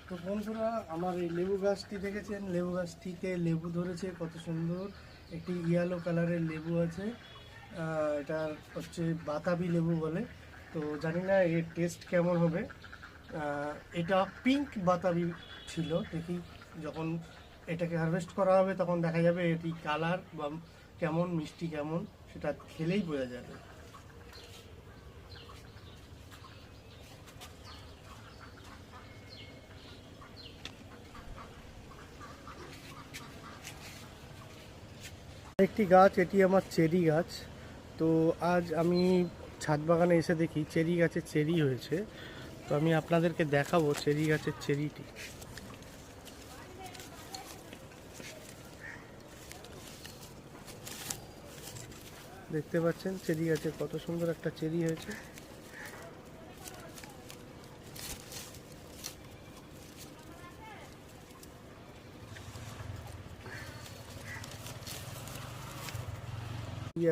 তো বন্ধুরা, আমার এই লেবু গাছটি দেখেছেন, লেবু গাছটিতে লেবু ধরেছে, কত সুন্দর একটি ইয়েলো কালারের লেবু আছে। এটা হচ্ছে বাতাবি লেবু বলে। তো জানি না এর টেস্ট কেমন হবে। এটা পিঙ্ক বাতাবি ছিল, দেখি যখন এটাকে হারভেস্ট করা হবে তখন দেখা যাবে এটি কালার বা কেমন, মিষ্টি কেমন, সেটা খেলেই বোঝা যাবে। একটি গাছ, এটি আমার চেরি গাছ। তো আজ আমি ছাদ বাগানে এসে দেখি চেরি গাছে চেরি হয়েছে। তো আমি আপনাদেরকে দেখাবো চেরি গাছের চেরিটি। দেখতে পাচ্ছেন চেরি গাছে কত সুন্দর একটা চেরি হয়েছে।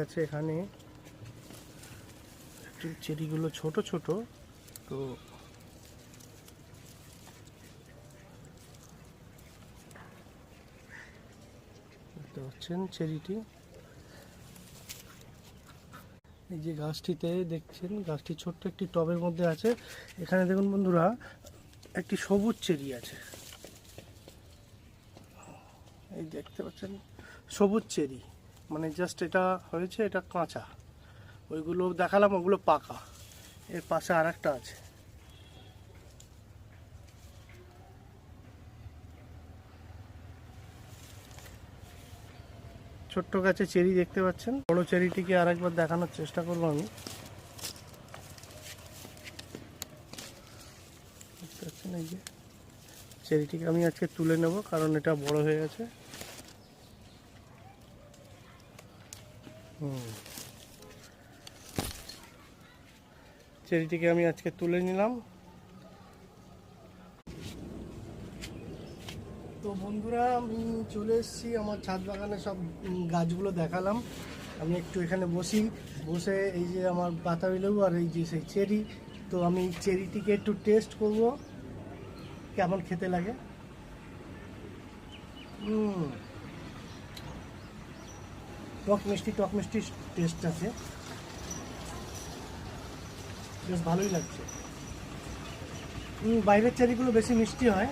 আছে এখানে, চেরিগুলো ছোট ছোট। তো দেখতে পাচ্ছেন চেরিটি। এই যে গাছটিতে দেখছেন, গাছটি ছোট্ট একটি টবের মধ্যে আছে। এখানে দেখুন বন্ধুরা, একটি সবুজ চেরি আছে। এই দেখতে পাচ্ছেন সবুজ চেরি, মানে জাস্ট এটা হয়েছে, এটা কাঁচা। ওইগুলো দেখালাম, ওগুলো পাকা। এর পাশে আর একটা আছে। ছোট্ট গাছে চেরি দেখতে পাচ্ছেন। বড় চেরিটিকে আরেকবার দেখানোর চেষ্টা করবো আমি। দেখতে পাচ্ছেন এই যে চেরিটিকে আমি আজকে তুলে নেব, কারণ এটা বড় হয়ে গেছে। চেরিটিকে আমি আজকে তুলে নিলাম। তো বন্ধুরা, আমি চলে এসেছি আমার ছাদ বাগানে, সব গাছগুলো দেখালাম। আমি একটু এখানে বসে এই যে আমার বাতাবি লেবু আর এই যে সেই চেরি, তো আমি চেরিটিকে একটু টেস্ট করব কেমন খেতে লাগে। টক মিষ্টি টেস্ট আছে, বেশ ভালোই লাগছে। বাইরের চেরিগুলো বেশি মিষ্টি হয়।